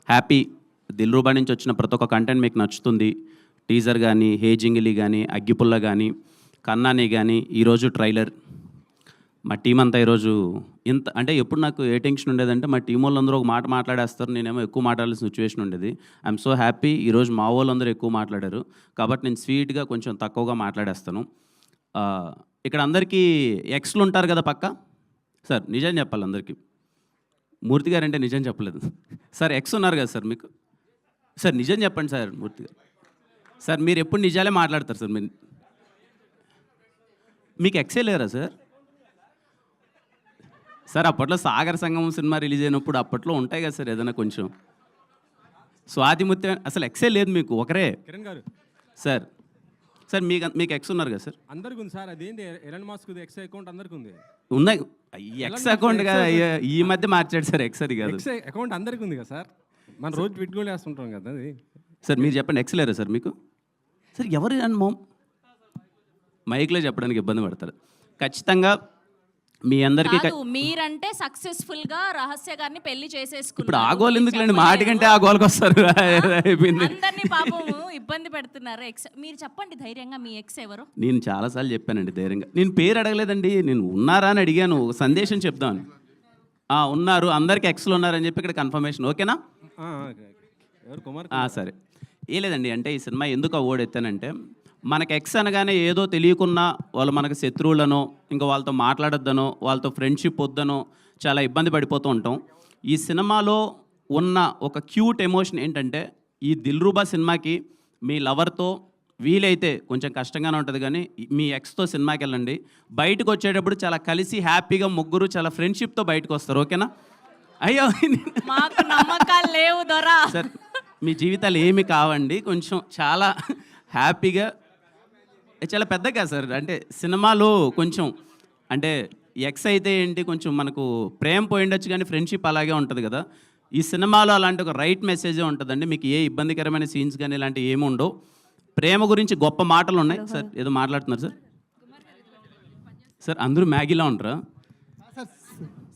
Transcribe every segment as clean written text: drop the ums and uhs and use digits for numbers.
Happy. Dilruba నుంచి వచ్చిన ప్రతి ఒక్క కంటెంట్ మీకు నచ్చుతుంది. టీజర్ కానీ, హే జింగిలి కానీ, అగ్గిపుల్ల కానీ, కన్నాని కానీ, ఈరోజు ట్రైలర్. మా టీం అంతా ఈరోజు ఇంత అంటే ఎప్పుడు నాకు ఏ టెన్షన్ ఉండేదంటే మా టీం వాళ్ళందరూ ఒక మాట మాట్లాడేస్తారు, నేనేమో ఎక్కువ మాట్లాడాల్సిన సిచ్యువేషన్ ఉండేది. ఐఎమ్ సో హ్యాపీ ఈరోజు మా వాళ్ళందరూ ఎక్కువ మాట్లాడారు కాబట్టి నేను స్వీట్గా కొంచెం తక్కువగా మాట్లాడేస్తాను. ఇక్కడ అందరికీ ఎక్స్లు ఉంటారు కదా పక్క. సార్ నిజం చెప్పాలి అందరికీ, మూర్తి గారు అంటే నిజం చెప్పలేదు సార్. ఎక్స్ ఉన్నారు కదా సార్ మీకు. సార్ నిజం చెప్పండి సార్. మూర్తి గారు సార్ మీరు ఎప్పుడు నిజాలే మాట్లాడతారు సార్. మీకు ఎక్సే లేరా సార్? సార్ అప్పట్లో సాగర్ సంగమం సినిమా రిలీజ్ అయినప్పుడు అప్పట్లో ఉంటాయి కదా సార్ ఏదైనా కొంచెం. స్వాతిముత్యం అసలు ఎక్సే లేదు మీకు, ఒకరే కిరణ్ గారు. సార్ సార్ మీకు ఎక్స్ ఉన్నారు కదా సార్? అందరికి ఉంది సార్. అదేంటి ఎలన్ మాస్క్ ఎక్స్ అకౌంట్ అందరికి ఉంది. ఉన్నాయి. ఎక్స్ అకౌంట్ కదా ఈ మధ్య మార్చాడు సార్. ఎక్స్ అది కాదు, ఎక్స్ అకౌంట్ అందరికి ఉంది కదా సార్. మనం రోజు పెట్టుకొని వేస్తుంటాం కదా అది. సార్ మీరు చెప్పండి, ఎక్స్ లేరా సార్ మీకు? సార్ ఎవరు అని మైక్లో చెప్పడానికి ఇబ్బంది పడతారు. ఖచ్చితంగా మీ అందరికీ మీరంటే సక్సెస్ఫుల్ గా రహస్య గారిని పెళ్లి చేసేసుకున్నారు. ఇప్పుడు ఆ గోల్ ఎందుకులేండి, మాటి కంటే ఆ గోల్కి వస్తారు. అందరినీ పాపము ఇబ్బంది పెడుతున్నారు. ఎక్స్ మీరు చెప్పండి ధైర్యంగా, మీ ఎక్స్ ఎవరు? నేను చాలాసార్లు చెప్పానండి ధైర్యంగా. నేను పేరు అడగలేదండి, నేను ఉన్నారా అని అడిగాను, ఒక సందేశం చెప్దామని. ఉన్నారు, అందరికి ఎక్స్లు ఉన్నారని చెప్పి ఇక్కడ కన్ఫర్మేషన్. ఓకేనా సరే. ఏ లేదండి, అంటే ఈ సినిమా ఎందుకు అవార్డు ఎత్తానంటే మనకు ఎక్స్ అనగానే ఏదో తెలియకున్నా వాళ్ళు మనకు శత్రువులనో, ఇంకా వాళ్ళతో మాట్లాడొద్దనో, వాళ్ళతో ఫ్రెండ్షిప్ వద్దనో చాలా ఇబ్బంది పడిపోతూ ఉంటాం. ఈ సినిమాలో ఉన్న ఒక క్యూట్ ఎమోషన్ ఏంటంటే ఈ దిల్రూబా సినిమాకి మీ లవర్తో వీలైతే కొంచెం కష్టంగానే ఉంటుంది కానీ మీ ఎక్స్తో సినిమాకి వెళ్ళండి. బయటకు వచ్చేటప్పుడు చాలా కలిసి హ్యాపీగా ముగ్గురు చాలా ఫ్రెండ్షిప్తో బయటకు వస్తారు. ఓకేనా? అయ్యో మాకు నమ్మకాలు లేవు దొరా సార్. మీ జీవితాలు ఏమి కావండి, కొంచెం చాలా హ్యాపీగా చాలా పెద్దగా సార్. అంటే సినిమాలో కొంచెం అంటే ఎక్స్ అయితే ఏంటి కొంచెం మనకు ప్రేమ పోయిండొచ్చు కానీ ఫ్రెండ్షిప్ అలాగే ఉంటుంది కదా. ఈ సినిమాలో అలాంటి ఒక రైట్ మెసేజే ఉంటుందండి. మీకు ఏ ఇబ్బందికరమైన సీన్స్ కానీ ఇలాంటివి ఏమి ఉండవు. ప్రేమ గురించి గొప్ప మాటలు ఉన్నాయి. సార్ ఏదో మాట్లాడుతున్నారు సార్. సార్ అందరూ మ్యాగీలా ఉంటారా సార్?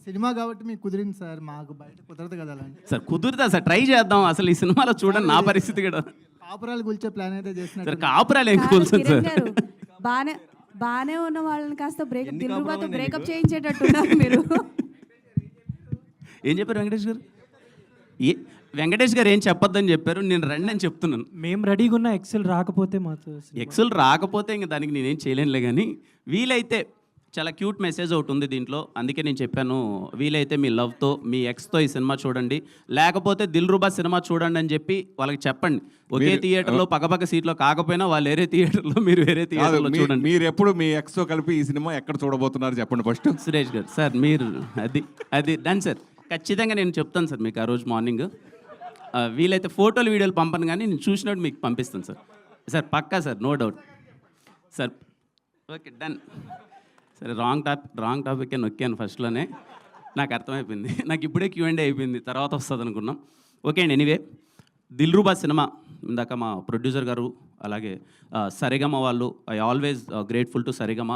సినిమా కాబట్టి మీకు కుదిరింది సార్, మాకు బయట కుదరదు కదా. సార్ కుదురుతా సార్, ట్రై చేద్దాం. అసలు ఈ సినిమాలో చూడండి నా పరిస్థితి కూడా. కాపురాలు కూల్చే ప్లాన్ అయితే చేస్తున్నారు సార్. కాపురాలు ఏం కూల్చండి సార్. బానే ఉన్న వాళ్ళని కాస్త బ్రేకప్ చేయించేటట్టున్నారు మీరు. ఏం చెప్పారు వెంకటేష్ గారు? వెంకటేష్ గారు ఏం చెప్పొద్దని చెప్పారు, నేను రండి అని చెప్తున్నాను. మేము రెడీగా ఉన్న ఎక్సెల్ రాకపోతే మాతో ఎక్సెల్ రాకపోతే ఇంక దానికి నేనేం చేయలేనులే. కానీ వీలైతే చాలా క్యూట్ మెసేజ్ ఒకటి ఉంది దీంట్లో, అందుకే నేను చెప్పాను వీలైతే మీ లవ్తో మీ ఎక్స్తో ఈ సినిమా చూడండి, లేకపోతే దిల్రూబా సినిమా చూడండి అని చెప్పి వాళ్ళకి చెప్పండి. ఒకే థియేటర్లో పక్కపక్క సీట్లో కాకపోయినా వాళ్ళు వేరే థియేటర్లో, మీరు వేరే థియేటర్లో చూడండి. మీరు ఎప్పుడు మీ ఎక్స్తో కలిపి ఈ సినిమా ఎక్కడ చూడబోతున్నారు చెప్పండి ఫస్ట్. సురేష్ గారు సార్ మీరు అది డన్ సార్. ఖచ్చితంగా నేను చెప్తాను సార్ మీకు ఆ రోజు మార్నింగ్. వీలైతే ఫోటోలు వీడియోలు పంపను కానీ నేను చూసినట్టు మీకు పంపిస్తాను సార్. సార్ పక్కా sir, no doubt sir. Okay done. సరే రాంగ్ టాపిక్ నొక్కాను ఫస్ట్లోనే, నాకు అర్థమైపోయింది. నాకు ఇప్పుడే Q&A అయిపోయింది, తర్వాత వస్తుంది అనుకున్నాం. ఓకే అండి. ఎనీవే దిల్రూబా సినిమా ఇందాక మా ప్రొడ్యూసర్ గారు అలాగే సరిగమ వాళ్ళు, I always grateful to Sarigama